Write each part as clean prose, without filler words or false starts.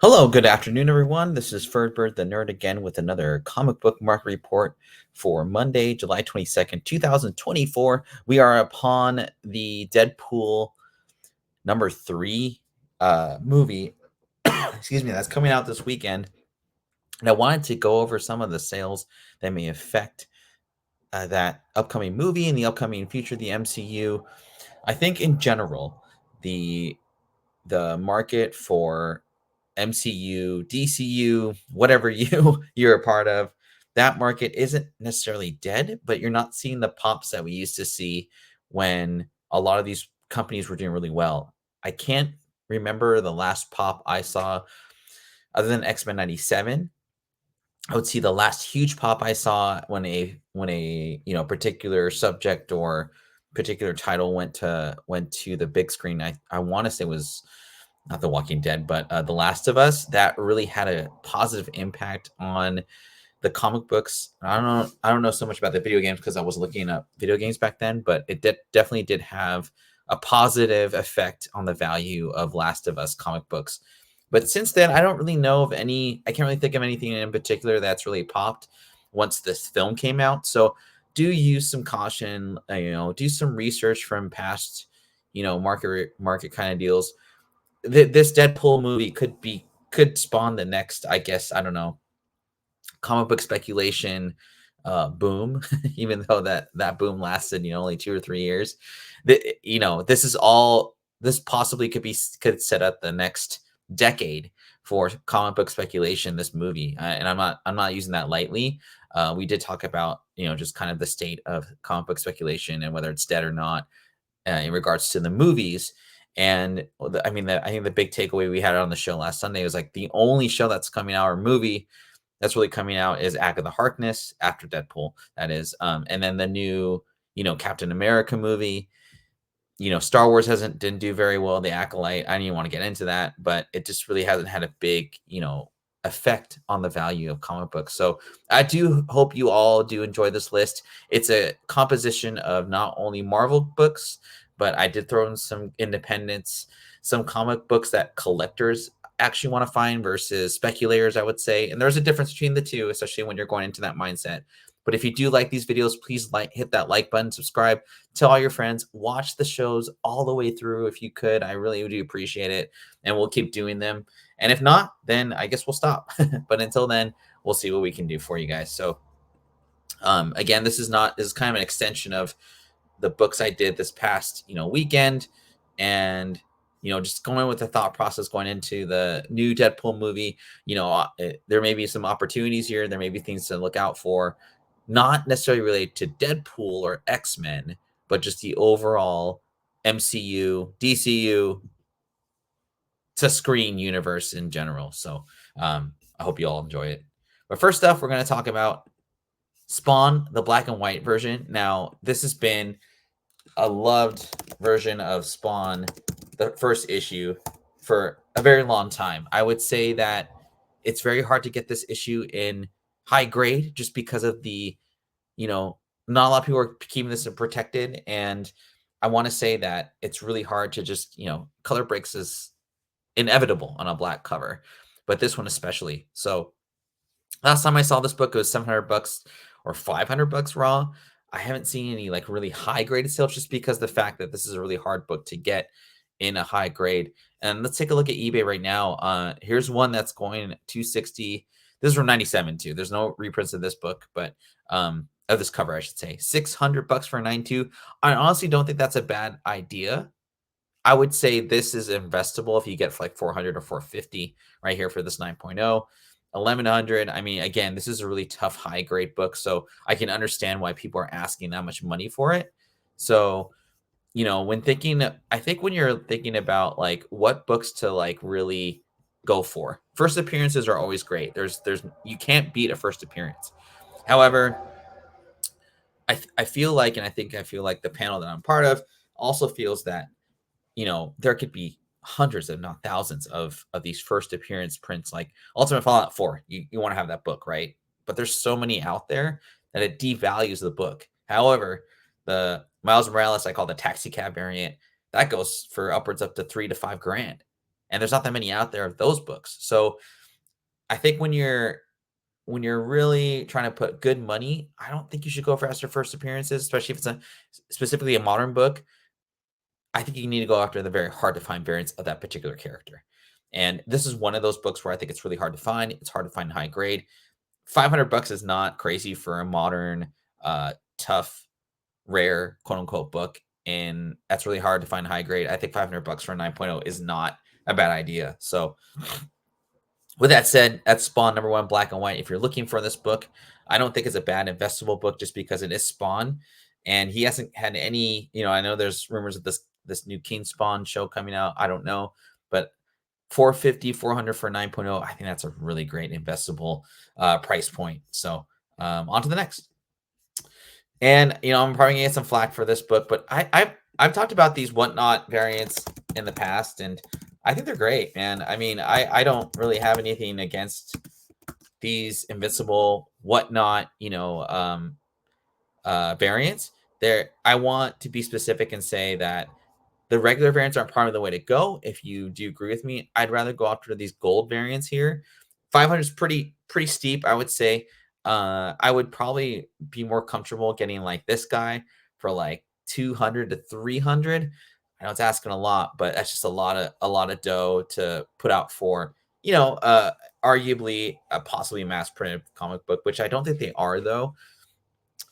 Hello, good afternoon, everyone. This is Ferdbird the Nerd again with another comic book market report for Monday, July 22nd, 2024. We are upon the Deadpool number three movie, excuse me, that's coming out this weekend. And I wanted to go over some of the sales that may affect that upcoming movie and the upcoming future of the MCU. I think in general, the market for MCU, DCU, whatever you're a part of, that market isn't necessarily dead, but you're not seeing the pops that we used to see when a lot of these companies were doing really well. I can't remember the last pop I saw other than X-Men 97. I would see the last huge pop I saw when a particular subject or particular title went to the big screen. I want to say was not The Walking Dead, but The Last of Us. That really had a positive impact on the comic books. I don't know so much about the video games because I was looking up video games back then, but it definitely did have a positive effect on the value of Last of Us comic books. But since then, I don't really know of any. I can't really think of anything in particular that's really popped once this film came out. So do use some caution. Do some research from past, market kind of deals. This Deadpool movie could spawn the next, I guess, I don't know, comic book speculation boom, even though that boom lasted, only 2 or 3 years. This possibly could set up the next decade for comic book speculation. This movie, and I'm not using that lightly. We did talk about just kind of the state of comic book speculation and whether it's dead or not in regards to the movies. And I think the big takeaway we had on the show last Sunday was like the only show that's coming out or movie that's really coming out is Agatha Harkness after Deadpool. That is, and then the new Captain America movie. Star Wars didn't do very well. The Acolyte. I don't even want to get into that, but it just really hasn't had a big effect on the value of comic books. So I do hope you all do enjoy this list. It's a composition of not only Marvel books, but I did throw in some independents, some comic books that collectors actually want to find versus speculators, I would say. And there's a difference between the two, especially when you're going into that mindset. But if you do like these videos, please hit that like button, subscribe, tell all your friends, watch the shows all the way through if you could. I really do appreciate it. And we'll keep doing them. And if not, then I guess we'll stop. But until then, we'll see what we can do for you guys. So again, this is kind of an extension of the books I did this past, weekend, and just going with the thought process going into the new Deadpool movie. There may be some opportunities here. There may be things to look out for, not necessarily related to Deadpool or X-Men, but just the overall MCU, DCU to screen universe in general. So I hope you all enjoy it. But first up, we're going to talk about Spawn, the black and white version. Now, this has been a loved version of Spawn, the first issue, for a very long time. I would say that it's very hard to get this issue in high grade just because of the, not a lot of people are keeping this protected. And I want to say that it's really hard to just, color breaks is inevitable on a black cover, but this one especially. So last time I saw this book, it was $700 or $500 raw. I haven't seen any like really high graded sales just because the fact that this is a really hard book to get in a high grade. And let's take a look at eBay right now. Here's one that's going 260. This is from 97 too. There's no reprints of this book, but of this cover, I should say. $600 for a 9.2. I honestly don't think that's a bad idea. I would say this is investable if you get for like 400 or 450 right here for this 9.0. 1100. I mean, again, this is a really tough high grade book, so I can understand why people are asking that much money for it. So, I think when you're thinking about like what books to like really go for, first appearances are always great. You can't beat a first appearance. However, I feel like, and I feel like the panel that I'm part of also feels that there could be hundreds, if not thousands, of these first appearance prints, like Ultimate Fallout 4. You want to have that book, right? But there's so many out there that it devalues the book. However, the Miles Morales, I call the taxi cab variant, that goes for upwards up to $3 to $5 grand. and there's not that many out there of those books. So I think when you're really trying to put good money, I don't think you should go for after first appearances, especially if it's a specifically a modern book. I think you need to go after the very hard to find variants of that particular character. And this is one of those books where I think it's really hard to find. It's hard to find high grade. 500 bucks is not crazy for a modern, tough, rare, quote unquote book. And that's really hard to find high grade. I think 500 bucks for a 9.0 is not a bad idea. So with that said, that's Spawn #1 black and white. If you're looking for this book, I don't think it's a bad investable book just because it is Spawn, and he hasn't had any. I know there's rumors of this new King Spawn show coming out. I don't know, but 450, 400 for 9.0. I think that's a really great investable price point. So on to the next. And I'm probably gonna get some flack for this book, but I've talked about these whatnot variants in the past, and I think they're great, man. I mean, I don't really have anything against these invincible whatnot, variants. I want to be specific and say that the regular variants aren't probably the way to go. If you do agree with me, I'd rather go after these gold variants here. 500 is pretty steep, I would say. I would probably be more comfortable getting like this guy for like 200 to 300. I know it's asking a lot, but that's just a lot of dough to put out for arguably a possibly mass printed comic book, which I don't think they are though.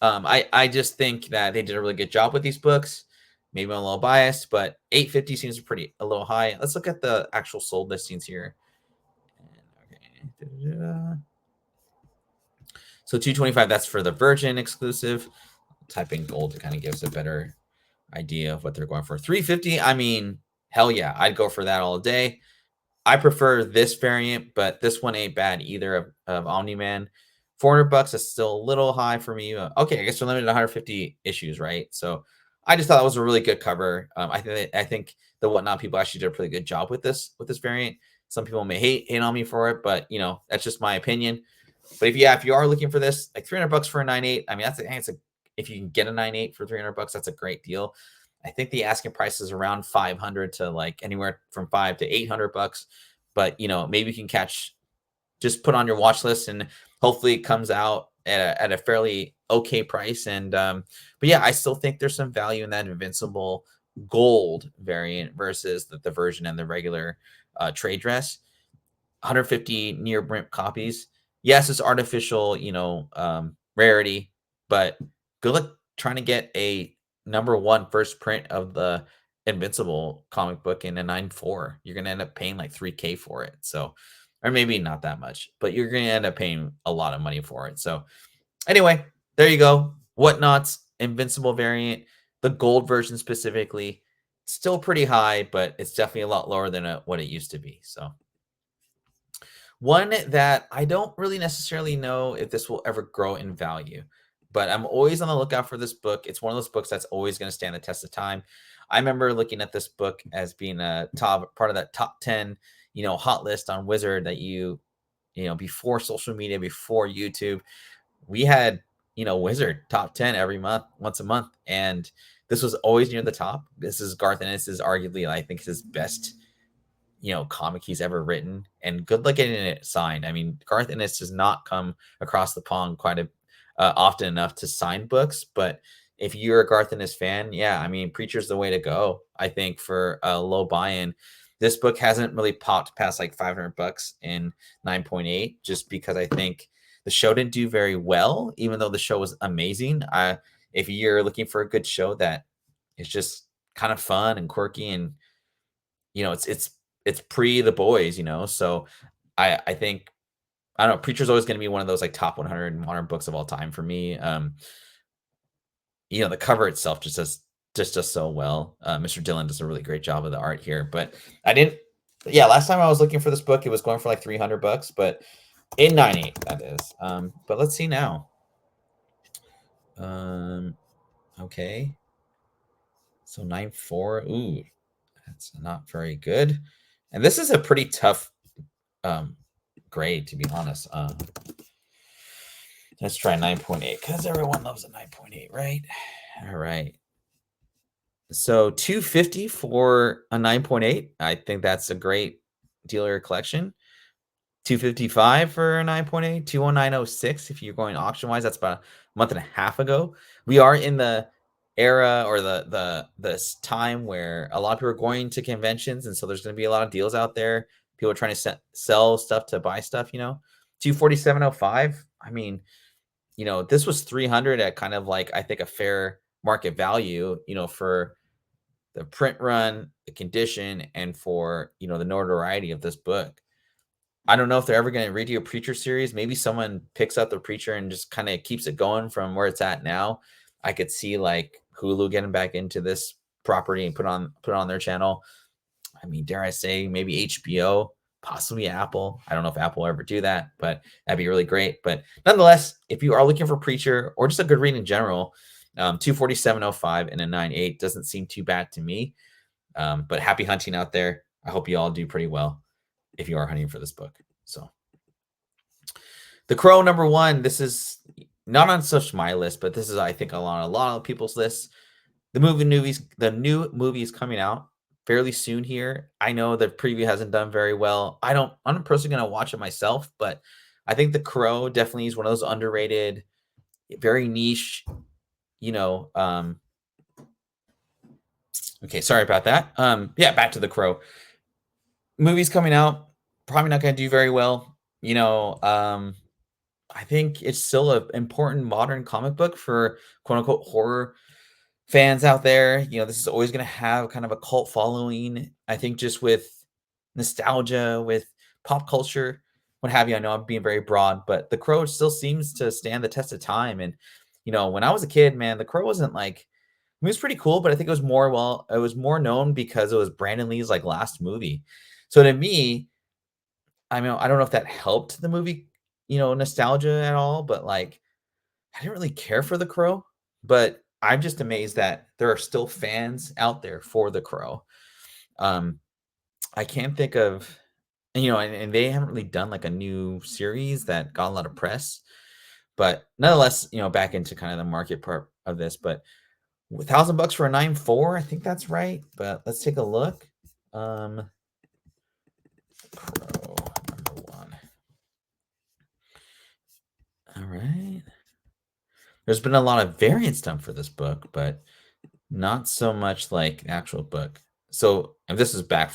I just think that they did a really good job with these books. Maybe I'm a little biased, but 850 seems a little high. Let's look at the actual sold listings here. Okay. So 225, that's for the Virgin exclusive. Type in gold to kind of give us a better idea of what they're going for. 350, I mean, hell yeah, I'd go for that all day. I prefer this variant, but this one ain't bad either of Omni-Man. 400 bucks is still a little high for me. Okay, I guess we're limited to 150 issues, right? So I just thought that was a really good cover. I think the whatnot people actually did a pretty good job with this variant. Some people may hate on me for it, but that's just my opinion. But if you are looking for this, like 300 bucks for a 9.8, I mean if you can get a 9.8 for 300 bucks, that's a great deal. I think the asking price is around 500 to like anywhere from 5 to 800 bucks. But maybe you can just put on your watch list, and hopefully it comes out at a fairly okay price. And but yeah, I still think there's some value in that invincible gold variant versus the version and the regular trade dress. 150 near print copies. Yes, it's artificial, rarity, but good luck trying to get a #1 first print of the Invincible comic book in a 9.4. You're gonna end up paying like 3K for it. So, or maybe not that much, but you're gonna end up paying a lot of money for it. So, anyway, there you go. Whatnot's Invincible variant, the gold version specifically, still pretty high, but it's definitely a lot lower than what it used to be. So. One that I don't really necessarily know if this will ever grow in value, but I'm always on the lookout for this book. It's one of those books that's always going to stand the test of time. I remember looking at this book as being a part of that top 10, hot list on Wizard that before social media, before YouTube, we had, Wizard top 10 every month, once a month. And this was always near the top. This is Garth Ennis is arguably, I think, his best comic he's ever written, and good luck getting it signed. I mean, Garth Ennis does not come across the pond quite often enough to sign books, but if you're a Garth Ennis fan, yeah, I mean, Preacher's the way to go. I think for a low buy-in, this book hasn't really popped past like 500 bucks in 9.8, just because I think the show didn't do very well, even though the show was amazing. If you're looking for a good show that is just kind of fun and quirky, and it's pre The Boys, so I think, I don't know, Preacher's always going to be one of those like top 100 modern books of all time for me. The cover itself just does so well. Mr. Dillon does a really great job of the art here, but last time I was looking for this book, it was going for like 300 bucks, but in 9.8, that is. But let's see now. Okay. So 9.4, ooh, that's not very good. And this is a pretty tough grade, to be honest. Let's try 9.8 because everyone loves a 9.8, right? All right. So 250 for a 9.8. I think that's a great dealer collection. 255 for a 9.8, 21906 if you're going auction wise. That's about a month and a half ago. We are in the era or the this time where a lot of people are going to conventions, and so there's going to be a lot of deals out there. People are trying to sell stuff to buy stuff. 247.05. I mean, this was 300 at kind of like I think a fair market value. For the print run, the condition, and for the notoriety of this book. I don't know if they're ever going to redo a Preacher series. Maybe someone picks up the Preacher and just kind of keeps it going from where it's at now. I could see like Hulu getting back into this property and put it on their channel. I mean, dare I say maybe HBO, possibly Apple. I don't know if Apple will ever do that, but that'd be really great. But nonetheless, if you are looking for Preacher or just a good read in general, 247.05 and a 9.8 doesn't seem too bad to me. But happy hunting out there. I hope you all do pretty well if you are hunting for this book. So The Crow #1, this is not on such my list, but this is I think a lot of people's lists. The new movie is coming out fairly soon here. I know the preview hasn't done very well. I'm personally going to watch it myself, but I think The Crow definitely is one of those underrated, very niche, okay, sorry about that. Yeah, back to The Crow. Movie's coming out, probably not going to do very well. I think it's still an important modern comic book for quote unquote horror fans out there. This is always going to have kind of a cult following. I think just with nostalgia, with pop culture, what have you. I know I'm being very broad, but The Crow still seems to stand the test of time. And, when I was a kid, man, The Crow wasn't like, it was pretty cool, but I think it was more known because it was Brandon Lee's like last movie. So to me, I mean, I don't know if that helped the movie, nostalgia at all, but like, I didn't really care for The Crow, but I'm just amazed that there are still fans out there for The Crow. I can't think of, and they haven't really done like a new series that got a lot of press, but nonetheless, back into kind of the market part of this, but $1,000 for a 9.4, I think that's right. But let's take a look. Crow #1. All right. There's been a lot of variants done for this book, but not so much like the actual book. So, and this is back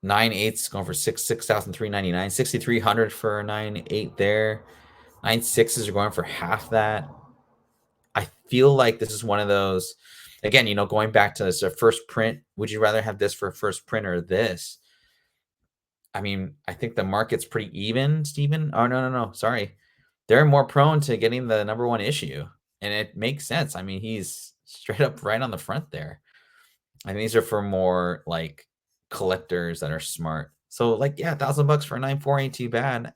9.8's going for 6,399, 6,300 for a 9.8 there. 9.6s are going for half that. I feel like this is one of those, again, going back to this first print. Would you rather have this for first print or this? I mean, I think the market's pretty even, Stephen. Oh, no. Sorry. They're more prone to getting the #1 issue. And it makes sense. I mean, he's straight up right on the front there. And these are for more like collectors that are smart. So like, yeah, $1,000 for a 9.4 ain't too bad.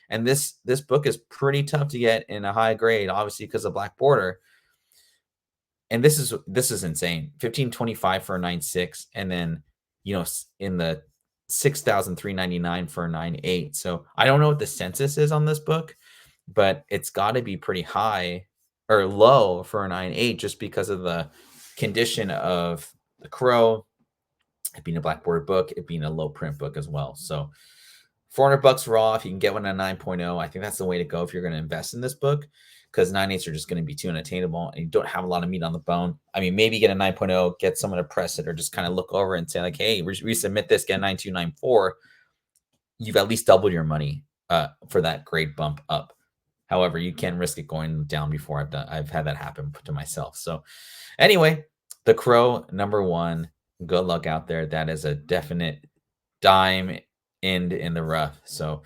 And this book is pretty tough to get in a high grade, obviously because of black border. And this is insane. 1525 for a 9.6, and then in the 6,399 for a 9.8. So I don't know what the census is on this book, but it's got to be pretty high or low for a 9.8 just because of the condition of The Crow, it being a black border book, it being a low print book as well. So $400 raw. If you can get one at 9.0, I think that's the way to go if you're going to invest in this book, because 9.8s are just going to be too unattainable and you don't have a lot of meat on the bone. I mean, maybe get a 9.0, get someone to press it, or just kind of look over and say like, hey, resubmit this, get a 9.2, 9.4. You've at least doubled your money for that grade bump up. However, you can risk it going down before I've had that happen to myself. So anyway, The Crow #1. Good luck out there. That is a definite dime end in the rough. So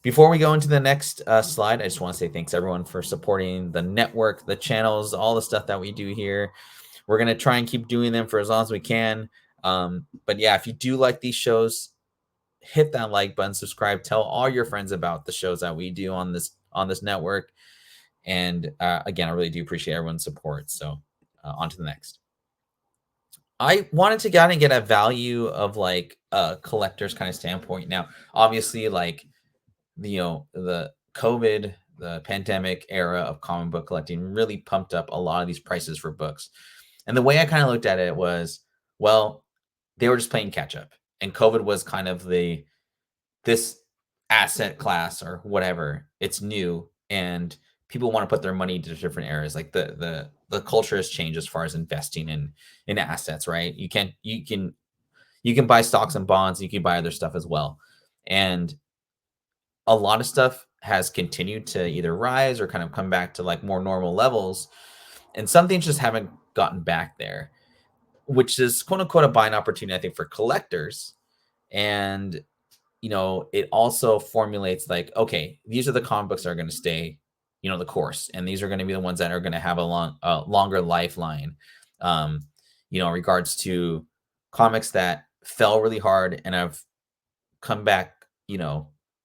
before we go into the next slide, I just want to say thanks everyone for supporting the network, the channels, all the stuff that we do here. We're going to try and keep doing them for as long as we can. But yeah, if you do like these shows, hit that like button, subscribe, tell all your friends about the shows that we do on this network. And again, I really do appreciate everyone's support. So on to the next. I wanted to kind of get a value of like a collector's kind of standpoint. Now, obviously, like the COVID, the pandemic era of comic book collecting really pumped up a lot of these prices for books. And the way I kind of looked at it was, well, they were just playing catch up. and COVID was kind of the this asset class or whatever. It's new, and people want to put their money into different areas. Like the culture has changed as far as investing in assets, right? You can buy stocks and bonds, you can buy other stuff as well. And a lot of stuff has continued to either rise or kind of come back to like more normal levels. And some things just haven't gotten back there, which is quote unquote a buying opportunity, I think, for collectors. And it also formulates like, okay, these are the comic books that are going to stay, the course, and these are going to be the ones that are going to have longer lifeline. In regards to comics that fell really hard and have come back,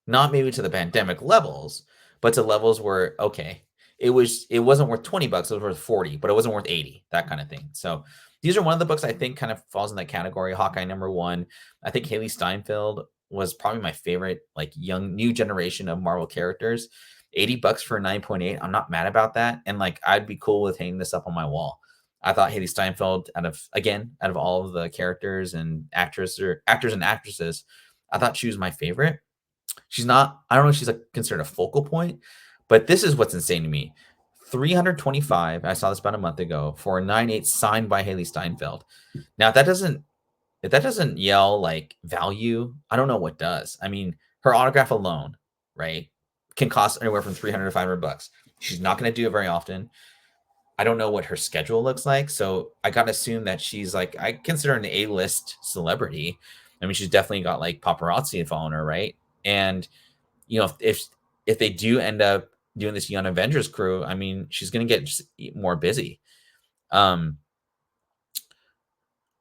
not maybe to the pandemic levels, but to levels where, okay, it wasn't worth $20, it was worth 40, but it wasn't worth 80, that kind of thing. So these are one of the books I think kind of falls in that category. Hawkeye #1. I think Haley Steinfeld was probably my favorite, like young new generation of Marvel characters. $80 for a 9.8. I'm not mad about that. And like I'd be cool with hanging this up on my wall. I thought Haley Steinfeld, out of all of the characters and actors and actresses, I thought she was my favorite. She's not, I don't know if she's like considered a focal point, but this is what's insane to me. 325, I saw this about a month ago, for a 9.8 signed by Haley Steinfeld. Now, if that doesn't yell like value, I don't know what does. I mean, her autograph alone, right, can cost anywhere from 300 to $500. She's not going to do it very often. I don't know what her schedule looks like, so I gotta assume that she's like, I consider her an A-list celebrity. I mean, she's definitely got like paparazzi following her, right? And if they do end up doing this Young Avengers crew, I mean, she's gonna get just more busy. Um,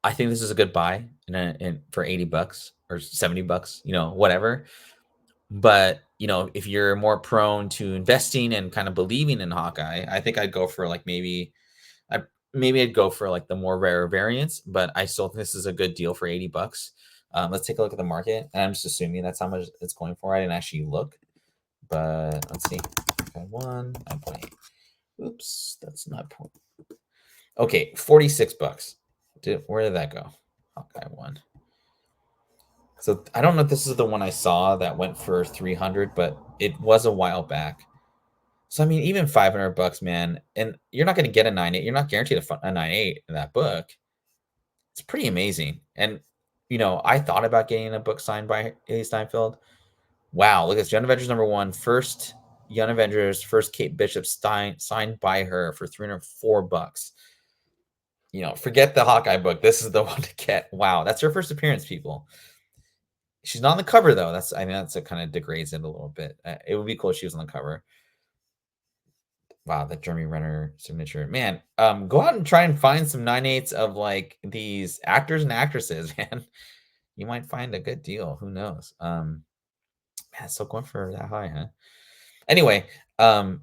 I think this is a good buy for $80 or $70, whatever. But if you're more prone to investing and kind of believing in Hawkeye, I think I'd go for like I'd go for like the more rare variants, but I still think this is a good deal for $80. Let's take a look at the market. And I'm just assuming that's how much it's going for. I didn't actually look, but let's see. Okay, 9.8. Oops, that's not point. Okay, $46. Where did that go? Hawkeye 1. So I don't know if this is the one I saw that went for 300, but it was a while back. So I mean, even $500, man, and you're not going to get a 9.8. You're not guaranteed a 9.8 in that book. It's pretty amazing. And I thought about getting a book signed by Haley Steinfeld. Wow, look at this. Young Avengers #1, first Young Avengers, first Kate Bishop signed by her for $304. Forget the Hawkeye book. This is the one to get. Wow, that's her first appearance, people. She's not on the cover though. I think that's kind of degrades it a little bit. It would be cool if she was on the cover. Wow, that Jeremy Renner signature. Man, go out and try and find some 9.8s of like these actors and actresses, man. You might find a good deal. Who knows? Man, still going for that high, huh? Anyway, I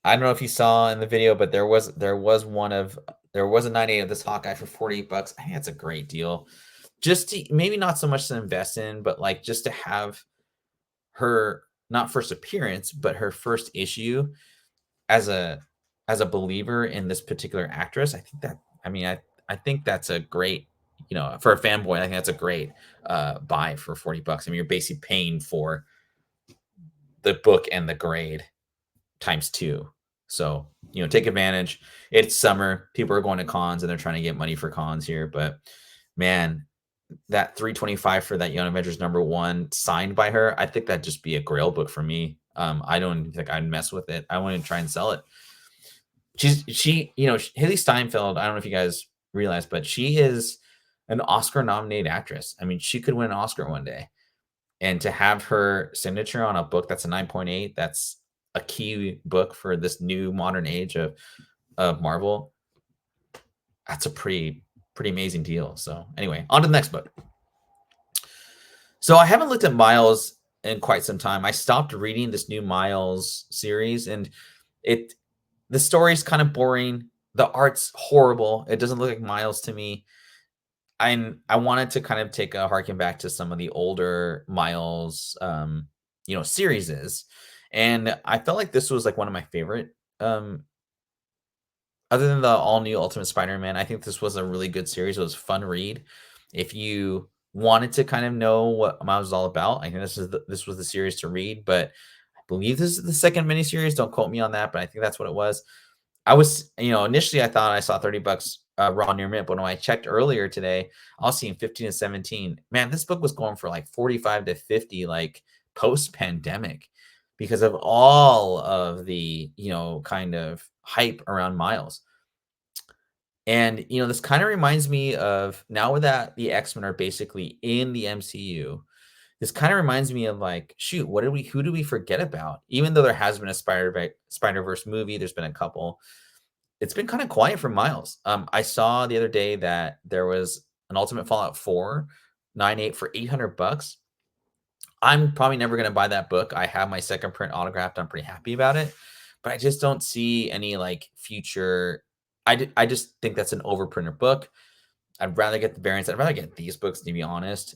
don't know if you saw in the video, but there was a 9.8 of this Hawkeye for $48. I think that's a great deal. Just to, maybe not so much to invest in, but like just to have her not first appearance, but her first issue as a believer in this particular actress. I think that's a great, for a fanboy, I think that's a great buy for $40. I mean, you're basically paying for the book and the grade times 2. So, take advantage. It's summer. People are going to cons and they're trying to get money for cons here. But man, that 325 for that Young Avengers #1 signed by her, I think that'd just be a grail book for me. I don't think I'd mess with it. I wouldn't try and sell it. Haley Steinfeld, I don't know if you guys realize, but she is an Oscar nominated actress. I mean, she could win an Oscar one day. And to have her signature on a book that's a 9.8, that's a key book for this new modern age of Marvel. That's a pretty amazing deal. So anyway, on to the next book. So I haven't looked at Miles in quite some time. I stopped reading this new Miles series, and the story's kind of boring. The art's horrible. It doesn't look like Miles to me. I wanted to kind of take a harken back to some of the older Miles, series, and I felt like this was like one of my favorite. Other than the all new Ultimate Spider-Man, I think this was a really good series. It was a fun read. If you wanted to kind of know what Miles was all about. I think this was the series to read, but I believe this is the second miniseries. Don't quote me on that, but I think that's what it was. I was, initially I thought I saw $30 raw near mint, but when I checked earlier today, I was seeing 15 to 17. Man, this book was going for like 45 to 50, like post pandemic, because of all of the, kind of hype around Miles. And, this kind of reminds me of now that the X-Men are basically in the MCU. This kind of reminds me of like, shoot, who do we forget about? Even though there has been a Spider-Verse movie, there's been a couple. It's been kind of quiet for Miles. I saw the other day that there was an Ultimate Fallout 4 9/8 for $800. I'm probably never going to buy that book. I have my second print autographed. I'm pretty happy about it, but I just don't see any like future. I just think that's an overprinted book. I'd rather get the variants. I'd rather get these books, to be honest.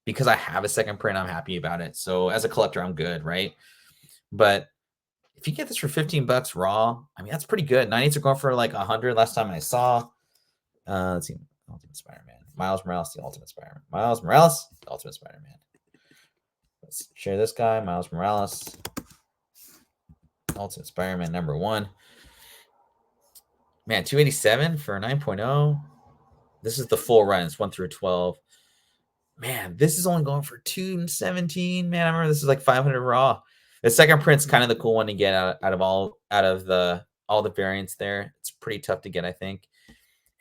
Because I have a second print, I'm happy about it. So as a collector, I'm good, right? But if you get this for $15 raw, I mean that's pretty good. 9/8 are going for like 100 last time I saw. Let's see, Ultimate Spider-Man, Miles Morales, the Ultimate Spider-Man, Miles Morales, the Ultimate Spider-Man. Let's share this guy, Miles Morales, Ultimate Spider-Man #1. Man, 287 for 9.0. This is the full run. It's 1 through 12. Man, this is only going for 217. Man, I remember this is like 500 raw. The second print's kind of the cool one to get out of all the variants there. It's pretty tough to get, I think.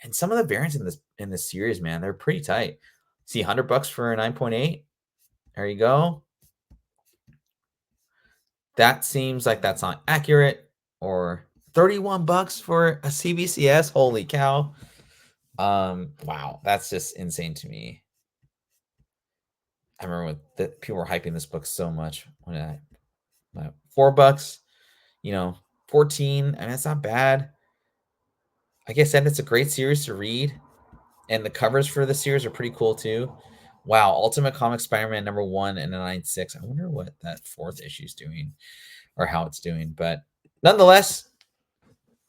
And some of the variants in this series, man, they're pretty tight. See, $100 for a 9.8. There you go. That seems like that's not accurate. Or $31 for a CBCS. Holy cow. Wow, that's just insane to me. I remember when people were hyping this book so much. When $4, 14. I mean, that's not bad. Like I said, it's a great series to read, and the covers for the series are pretty cool too. Wow, Ultimate Comics Spider-Man #1 and a 9.6. I wonder what that fourth issue is doing, or how it's doing. But nonetheless,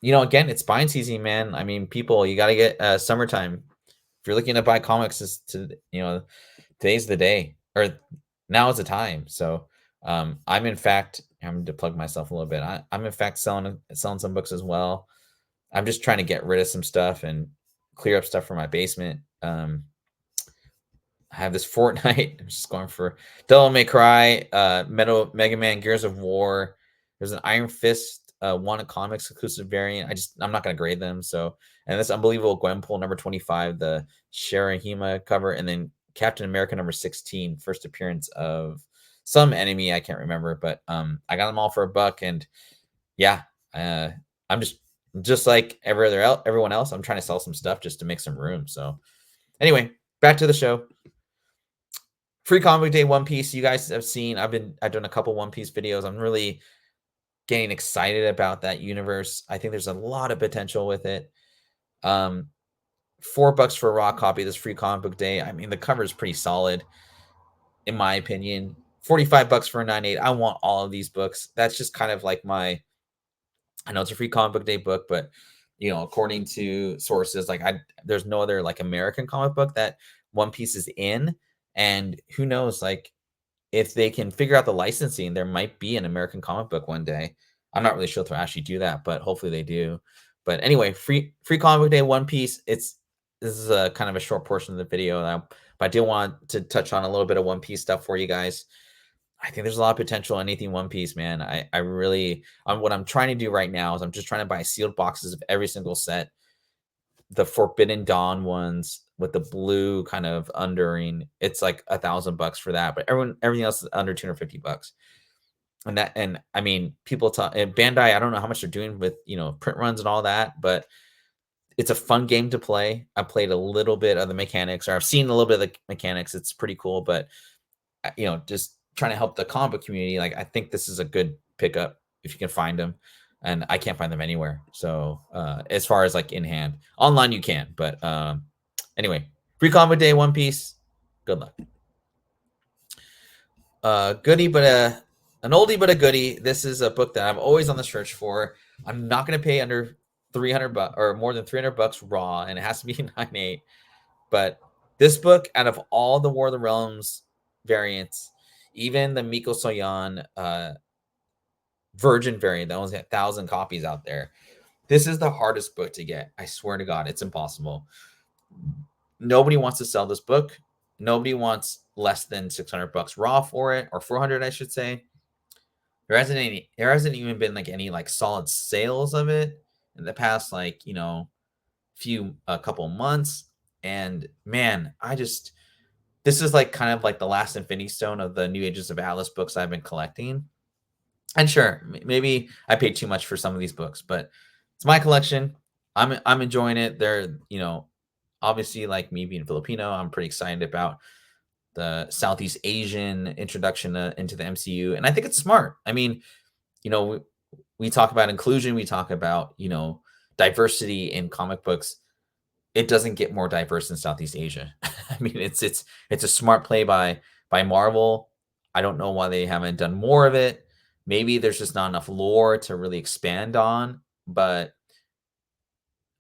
again, it's buying season, man. I mean, people, you got to get summertime. If you're looking to buy comics, today's the day, or now is the time. So I'm to plug myself a little bit. I'm in fact selling some books as well. I'm just trying to get rid of some stuff and clear up stuff from my basement. I have this Fortnite. I'm just going for Devil May Cry, Mega Man, Gears of War. There's an Iron Fist Wanted Comics exclusive variant. I'm not going to grade them. So, and this Unbelievable Gwenpool #25, the Shirahima cover, and then Captain America #16, first appearance of some enemy I can't remember, but I got them all for $1, and yeah, I'm just like everyone else. I'm trying to sell some stuff just to make some room. So, anyway, back to the show. Free Comic Day One Piece. You guys have seen. I've done a couple One Piece videos. I'm really getting excited about that universe. I think there's a lot of potential with it. $4 for a raw copy of this Free Comic Book Day. I mean, the cover is pretty solid, in my opinion. $45 for a 9.8. I want all of these books. That's just kind of like I know it's a Free Comic Book Day book, but according to sources, like there's no other like American comic book that One Piece is in, and who knows, like if they can figure out the licensing, there might be an American comic book one day. I'm not really sure if they'll actually do that, but hopefully they do. But anyway, free Comic Book Day One Piece. This is a kind of a short portion of the video, but I do want to touch on a little bit of One Piece stuff for you guys. I think there's a lot of potential in anything One Piece, man. I really, what I'm trying to do right now is I'm just trying to buy sealed boxes of every single set. The Forbidden Dawn ones with the blue kind of undering, it's like $1,000 for that, but everything else is under $250. And I mean, people talk, and Bandai, I don't know how much they're doing with, print runs and all that, but it's a fun game to play. I played a little bit of the mechanics, or I've seen a little bit of the mechanics. It's pretty cool, but just trying to help the comic book community. Like, I think this is a good pickup if you can find them, and I can't find them anywhere. So as far as like in hand, online you can, but anyway, Free Comic Day One Piece. Good luck. Goodie, but an oldie but a goodie. This is a book that I'm always on the search for. I'm not going to pay under $300 or more than $300 raw, and it has to be 9.8. But This book, out of all the War of the Realms variants, even the Miko Soyan Virgin variant that only has 1,000 copies out there, this is the hardest book to get. I swear to God, it's impossible. Nobody wants to sell this book. Nobody wants less than $600 raw for it, or 400, I should say. There hasn't even been like any like solid sales of it in the past, like, a couple months. And man, this is like kind of like the last Infinity Stone of the New Ages of Atlas books I've been collecting. And sure, maybe I paid too much for some of these books, but it's my collection. I'm enjoying it. They're, obviously, like me being Filipino, I'm pretty excited about the Southeast Asian introduction into the MCU, and I think it's smart. I mean, you know, we talk about inclusion, we talk about, diversity in comic books. It doesn't get more diverse in Southeast Asia. I mean, it's a smart play by Marvel. I don't know why they haven't done more of it. Maybe there's just not enough lore to really expand on, but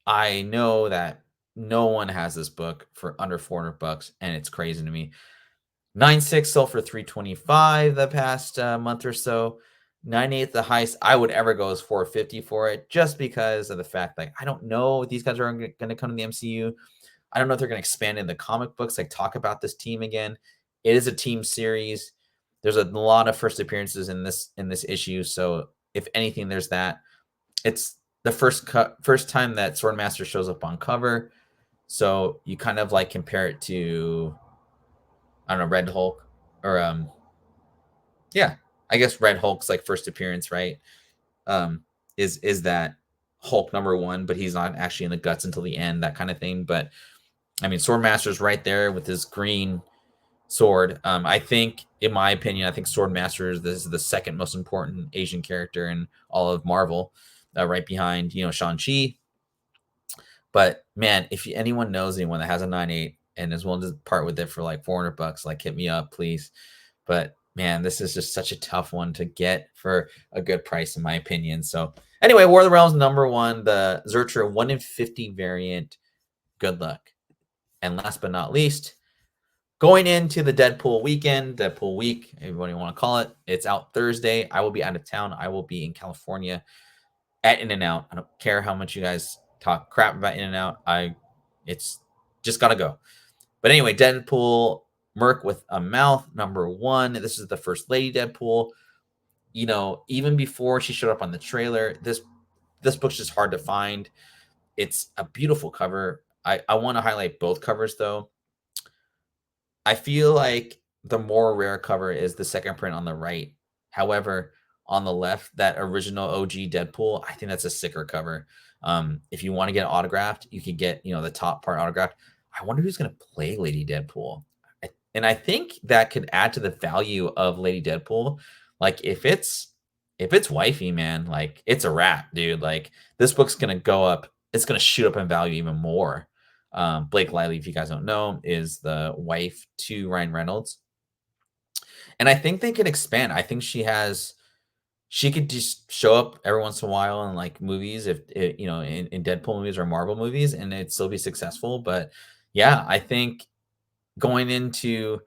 I know that no one has this book for under $400, and it's crazy to me. 9.6 sold for 325 the past month or so. 9.8, the highest I would ever go is 450 for it, just because of the fact that I don't know if these guys are going to come to the MCU. I don't know if they're going to expand in the comic books, like talk about this team again. It is a team series. There's a lot of first appearances in this issue, so if anything, there's that. It's the first time that Swordmaster shows up on cover, so you kind of like compare it to, I don't know, Red Hulk, or yeah, I guess Red Hulk's like first appearance, right? Is that Hulk #1, but he's not actually in the guts until the end, that kind of thing. But I mean, Swordmaster's right there with his green sword. I think, in my opinion, I think Swordmaster is the second most important Asian character in all of Marvel, right behind, Shang-Chi. But man, if anyone knows anyone that has a 9.8 and is willing to part with it for like $400, like, hit me up, please. But man, this is just such a tough one to get for a good price, in my opinion. So anyway, War of the Realms #1, the Zertra 1 in 50 variant. Good luck. And last but not least, going into the Deadpool weekend, Deadpool week, everybody want to call it. It's out Thursday. I will be out of town. I will be in California at In-N-Out. I don't care how much you guys talk crap about In-N-Out. It's just gotta go. But anyway, Deadpool Merc with a Mouth #1. This is the first lady Deadpool. Even before she showed up on the trailer, this book's just hard to find. It's a beautiful cover. I want to highlight both covers though. I feel like the more rare cover is the second print on the right. However, on the left, that original OG Deadpool, I think that's a sicker cover. If you want to get autographed, you can get, the top part autographed. I wonder who's going to play Lady Deadpool. And I think that could add to the value of Lady Deadpool. Like, if it's wifey, man, like, it's a wrap, dude. Like, this book's going to go up. It's going to shoot up in value even more. Blake Lively, if you guys don't know, is the wife to Ryan Reynolds. And I think they can expand. I think she could just show up every once in a while in like movies, if in Deadpool movies or Marvel movies, and it'd still be successful. But yeah, I think going into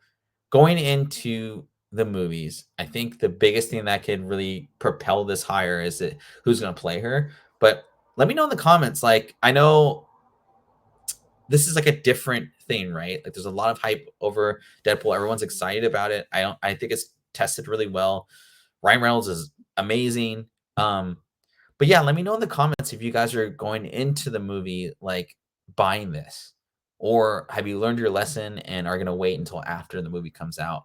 the movies, I think the biggest thing that could really propel this higher is who's going to play her. But let me know in the comments. Like, I know this is like a different thing, right? Like, there's a lot of hype over Deadpool. Everyone's excited about it. I think it's tested really well. Ryan Reynolds is amazing. But yeah, let me know in the comments if you guys are going into the movie like buying this, or have you learned your lesson and are going to wait until after the movie comes out.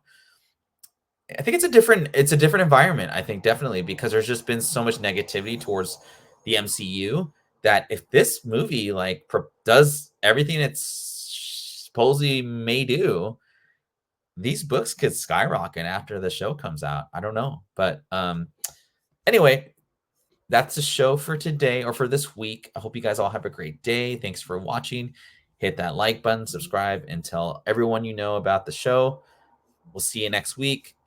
I think it's a different environment. I think definitely, because there's just been so much negativity towards the MCU, that if this movie like does everything it's supposedly may do, these books could skyrocket after the show comes out. I don't know, but anyway, that's the show for today, or for this week. I hope you guys all have a great day. Thanks for watching. Hit that like button, subscribe, and tell everyone you know about the show. We'll see you next week.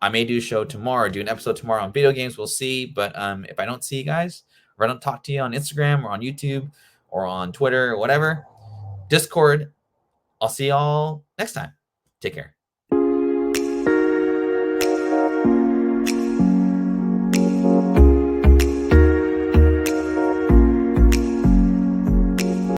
I may do a show tomorrow, do an episode tomorrow on video games. We'll see. But if I don't see you guys, or I don't talk to you on Instagram or on YouTube or on Twitter or whatever, Discord, I'll see y'all next time. Take care.